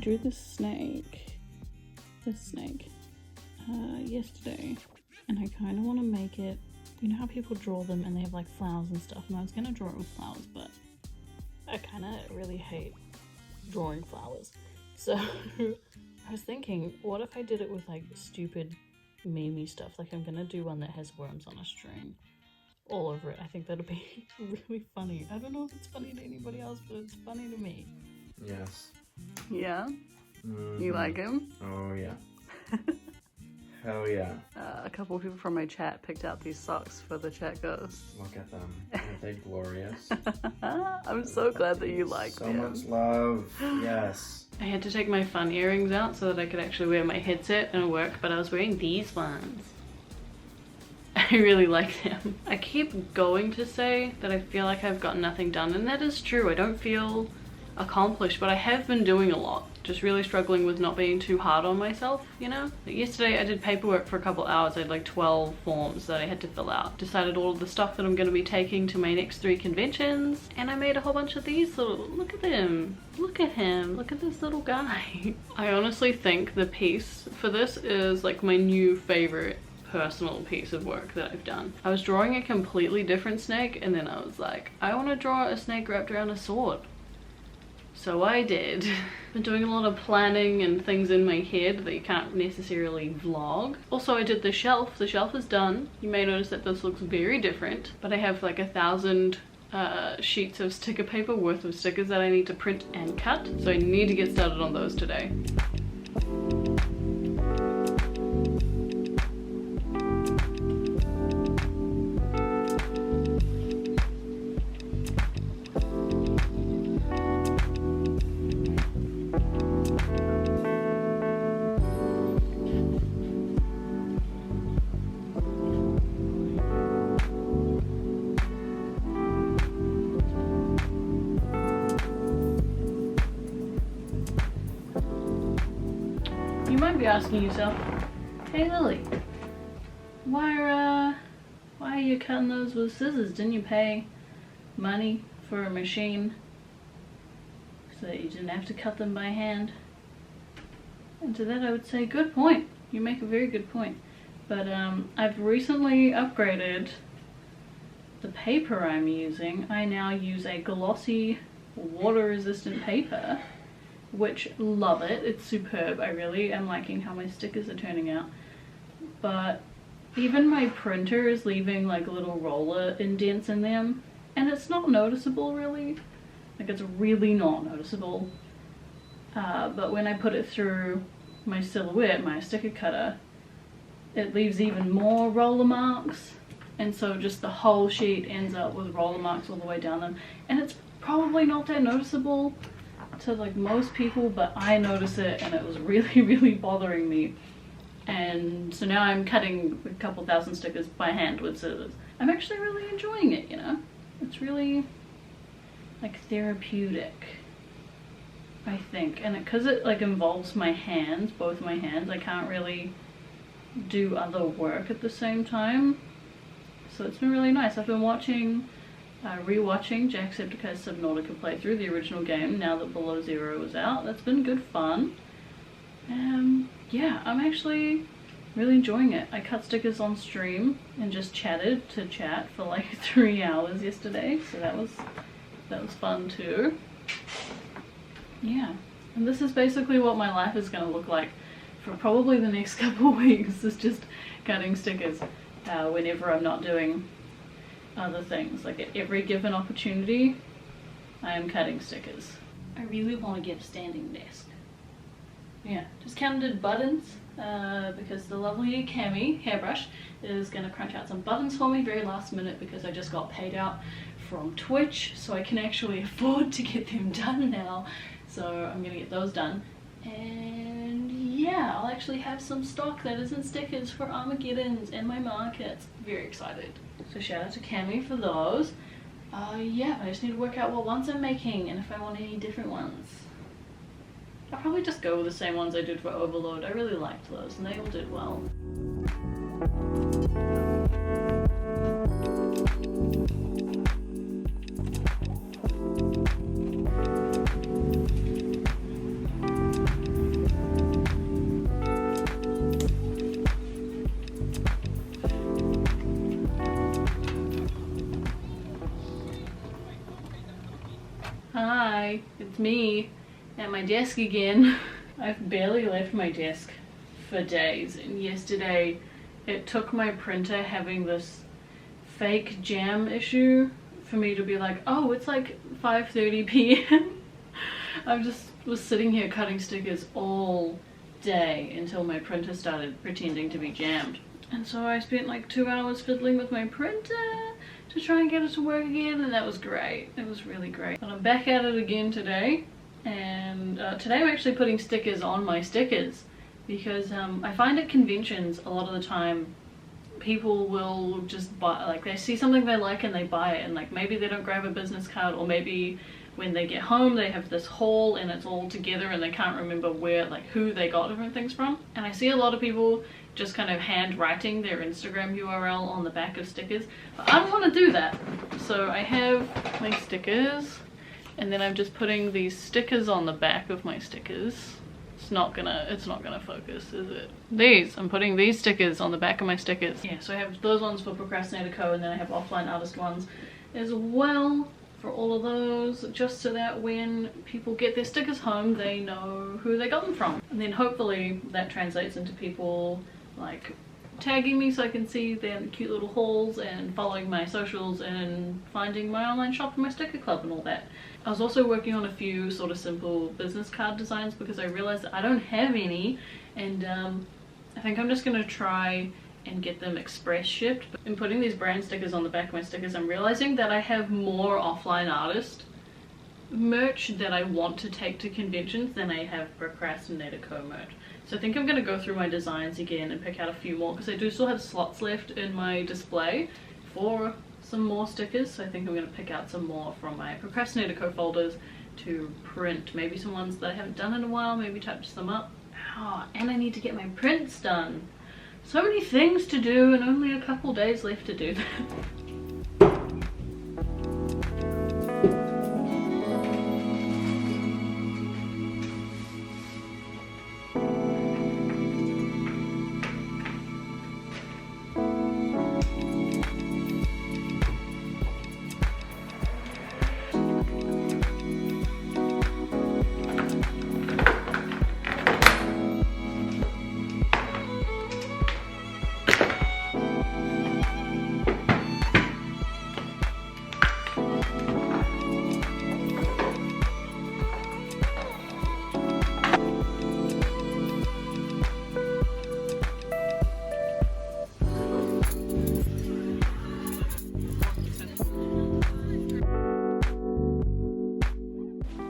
drew this snake yesterday, and I kind of want to make it, you know how people draw them and they have like flowers and stuff, and I was going to draw it with flowers, but I kind of really hate drawing flowers. So I was thinking, what if I did it with like stupid meme stuff? Like I'm going to do one that has worms on a string all over it. I think that'll be really funny. I don't know if it's funny to anybody else, but it's funny to me. Yes. Yeah? Mm-hmm. You like him? Oh yeah. Hell yeah. A couple of people from my chat picked out these socks for the chat ghost. Look at them. Aren't they glorious? I'm so glad that you like them. So much love. Yes. I had to take my fun earrings out so that I could actually wear my headset and work, but I was wearing these ones. I really like them. I keep going to say that I feel like I've got nothing done, and that is true. I don't feel accomplished, but I have been doing a lot. Just really struggling with not being too hard on myself, you know? Like yesterday I did paperwork for a couple hours. I had like 12 forms that I had to fill out. Decided all of the stuff that I'm going to be taking to my next 3 conventions, and I made a whole bunch of these little, look at them, look at him, look at this little guy. I honestly think the piece for this is like my new favorite personal piece of work that I've done. I was drawing a completely different snake, and then I was like, I want to draw a snake wrapped around a sword. So I did. Been doing a lot of planning and things in my head that you can't necessarily vlog. Also, I did the shelf. The shelf is done. You may notice that this looks very different, but I have like 1,000 sheets of sticker paper worth of stickers that I need to print and cut. So I need to get started on those today. You might be asking yourself, hey Lily, why are you cutting those with scissors? Didn't you pay money for a machine so that you didn't have to cut them by hand? And to that I would say, good point. You make a very good point. But I've recently upgraded the paper I'm using. I now use a glossy water resistant paper, which love it. It's superb. I really am liking how my stickers are turning out. But even my printer is leaving like little roller indents in them, and it's not noticeable really. Like it's really not noticeable. But when I put it through my silhouette, my sticker cutter, it leaves even more roller marks, and so just the whole sheet ends up with roller marks all the way down them. And it's probably not that noticeable to like most people, but I notice it, and it was really, really bothering me. And so now I'm cutting a couple thousand stickers by hand with scissors. I'm actually really enjoying it, you know? It's really like therapeutic, I think. And because it like involves my hands, both my hands, I can't really do other work at the same time. So it's been really nice. I've been watching rewatching Jacksepticeye's Subnautica playthrough, the original game, now that Below Zero is out. That's been good fun. Yeah, I'm actually really enjoying it. I cut stickers on stream and just chatted to chat for like 3 hours yesterday, so that was fun too. Yeah, and this is basically what my life is going to look like for probably the next couple of weeks, is just cutting stickers whenever I'm not doing other things. Like at every given opportunity, I am cutting stickers. I really want to get a standing desk. Yeah, just counted buttons because the lovely Cami hairbrush is going to crunch out some buttons for me very last minute, because I just got paid out from Twitch, so I can actually afford to get them done now. So I'm going to get those done. And yeah, I'll actually have some stock that isn't stickers for Armageddons and my markets. Very excited. So shout out to Cami for those. Yeah, I just need to work out what ones I'm making and if I want any different ones. I'll probably just go with the same ones I did for Overload. I really liked those and they all did well. Hi, it's me at my desk again. I've barely left my desk for days, and yesterday it took my printer having this fake jam issue for me to be like, oh, it's like 5:30 p.m. I just was sitting here cutting stickers all day until my printer started pretending to be jammed. And so I spent like 2 hours fiddling with my printer to try and get it to work again, and that was great. It was really great. But I'm back at it again today, and today I'm actually putting stickers on my stickers because I find at conventions a lot of the time people will just buy, like they see something they like and they buy it, and like maybe they don't grab a business card, or maybe when they get home they have this haul and it's all together and they can't remember where, like who they got different things from. And I see a lot of people just kind of handwriting their Instagram URL on the back of stickers, but I don't want to do that. So I have my stickers, and then I'm just putting these stickers on the back of my stickers. It's not gonna focus, is it? I'm putting these stickers on the back of my stickers. Yeah, so I have those ones for Procrastinator Co, and then I have offline artist ones as well for all of those, just so that when people get their stickers home they know who they got them from. And then hopefully that translates into people like tagging me so I can see their cute little hauls, and following my socials, and finding my online shop and my sticker club and all that. I was also working on a few sort of simple business card designs because I realized that I don't have any, and I think I'm just gonna try and get them express shipped. In putting these brand stickers on the back of my stickers, I'm realizing that I have more offline artist merch that I want to take to conventions than I have Procrastinator Co merch. So I think I'm gonna go through my designs again and pick out a few more, because I do still have slots left in my display for some more stickers. So I think I'm gonna pick out some more from my Procrastinator Co folders to print. Maybe some ones that I haven't done in a while, maybe touch them up. Oh, and I need to get my prints done. So many things to do and only a couple days left to do that.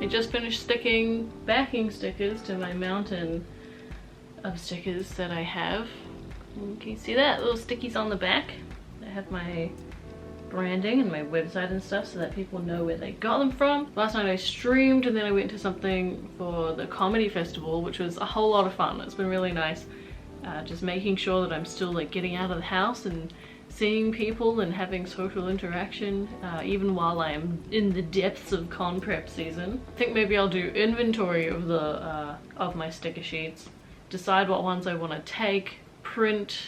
I just finished sticking backing stickers to my mountain of stickers that I have. Can you see that? Little stickies on the back. I have my branding and my website and stuff so that people know where they got them from. Last night I streamed, and then I went to something for the comedy festival, which was a whole lot of fun. It's been really nice. Just making sure that I'm still like getting out of the house and seeing people and having social interaction, even while I am in the depths of con prep season. I think maybe I'll do inventory of the of my sticker sheets, decide what ones I want to take, print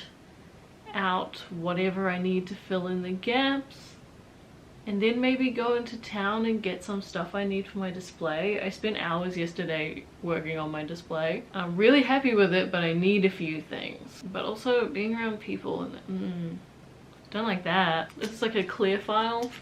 out whatever I need to fill in the gaps, and then maybe go into town and get some stuff I need for my display. I spent hours yesterday working on my display. I'm really happy with it, but I need a few things. But also being around people and don't like that. This is like a clear file,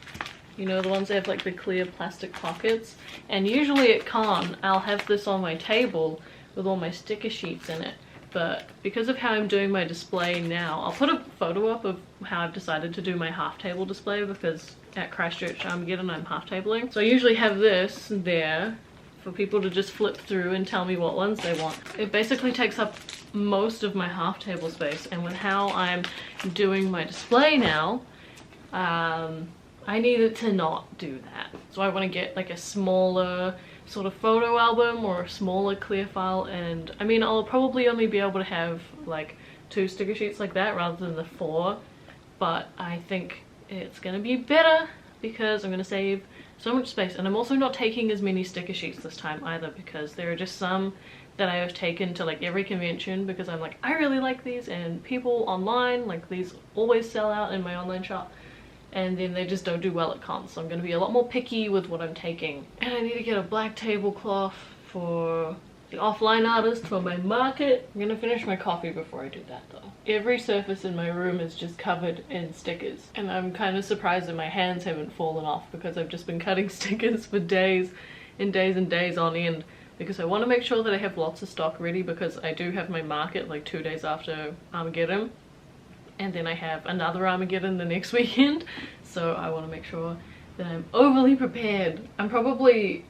you know, the ones that have like the clear plastic pockets. And usually at con, I'll have this on my table with all my sticker sheets in it. But because of how I'm doing my display now, I'll put a photo up of how I've decided to do my half table display, because at Christchurch Armageddon I'm half tabling. So I usually have this there for people to just flip through and tell me what ones they want. It basically takes up most of my half table space, and with how I'm doing my display now, I needed to not do that. So I want to get like a smaller sort of photo album or a smaller clear file, and I mean I'll probably only be able to have like 2 sticker sheets like that rather than the 4, but I think it's gonna be better because I'm gonna save so much space. And I'm also not taking as many sticker sheets this time either, because there are just some that I have taken to like every convention because I'm like, I really like these, and people online, like these always sell out in my online shop, and then they just don't do well at cons. So I'm going to be a lot more picky with what I'm taking. And I need to get a black tablecloth for the offline artist for my market. I'm gonna finish my coffee before I do that though. Every surface in my room is just covered in stickers, and I'm kind of surprised that my hands haven't fallen off because I've just been cutting stickers for days and days and days on end, because I want to make sure that I have lots of stock ready, because I do have my market like 2 days after Armageddon, and then I have another Armageddon the next weekend, so I want to make sure that I'm overly prepared. I'm probably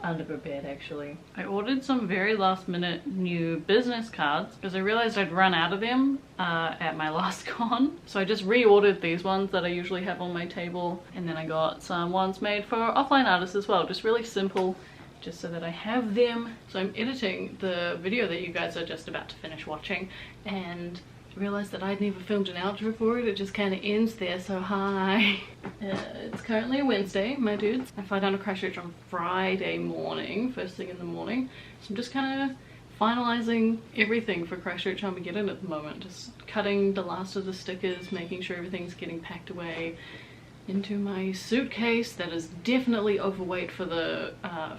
underprepared actually. I ordered some very last minute new business cards because I realized I'd run out of them at my last con. So I just reordered these ones that I usually have on my table, and then I got some ones made for offline artists as well, just really simple, just so that I have them. So I'm editing the video that you guys are just about to finish watching, and realized that I'd never filmed an outro for it. It just kind of ends there, so hi. It's currently a Wednesday, my dudes. I fly down to Christchurch on Friday morning, first thing in the morning. So I'm just kind of finalizing everything for Christchurch Armageddon at the moment. Just cutting the last of the stickers, making sure everything's getting packed away into my suitcase that is definitely overweight for the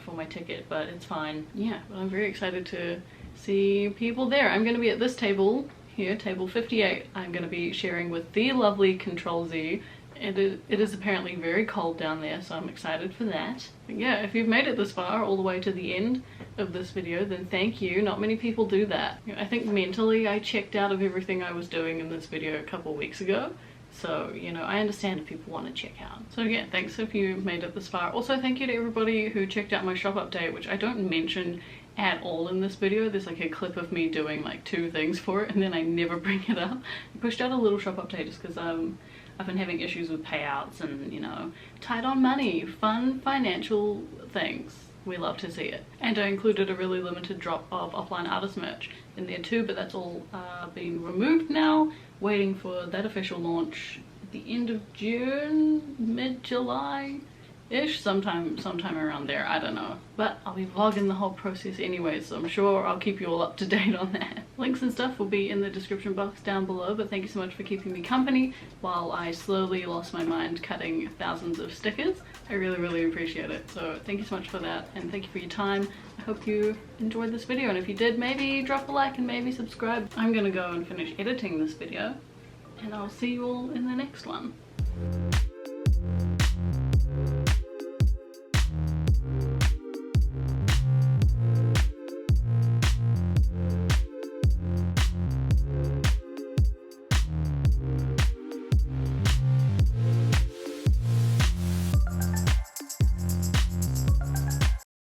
for my ticket, but it's fine. Yeah, but I'm very excited to see people there. I'm going to be at this table here, table 58. I'm going to be sharing with the lovely Control Z. It is apparently very cold down there, so I'm excited for that. But yeah, if you've made it this far, all the way to the end of this video, then thank you. Not many people do that. I think mentally I checked out of everything I was doing in this video a couple weeks ago. So, you know, I understand if people want to check out. So yeah, thanks if you made it this far. Also, thank you to everybody who checked out my shop update, which I don't mention at all in this video. There's like a clip of me doing like 2 things for it, and then I never bring it up. I pushed out a little shop update just because I've been having issues with payouts and, you know, tight on money, fun financial things. We love to see it. And I included a really limited drop of offline artist merch in there too, but that's all been removed now. Waiting for that official launch at the end of June, mid-July ish, sometime around there, I don't know. But I'll be vlogging the whole process anyway, so I'm sure I'll keep you all up to date on that. Links and stuff will be in the description box down below, but thank you so much for keeping me company while I slowly lost my mind cutting thousands of stickers. I really appreciate it, so thank you so much for that, and thank you for your time. I hope you enjoyed this video, and if you did, maybe drop a like and maybe subscribe. I'm gonna go and finish editing this video, and I'll see you all in the next one.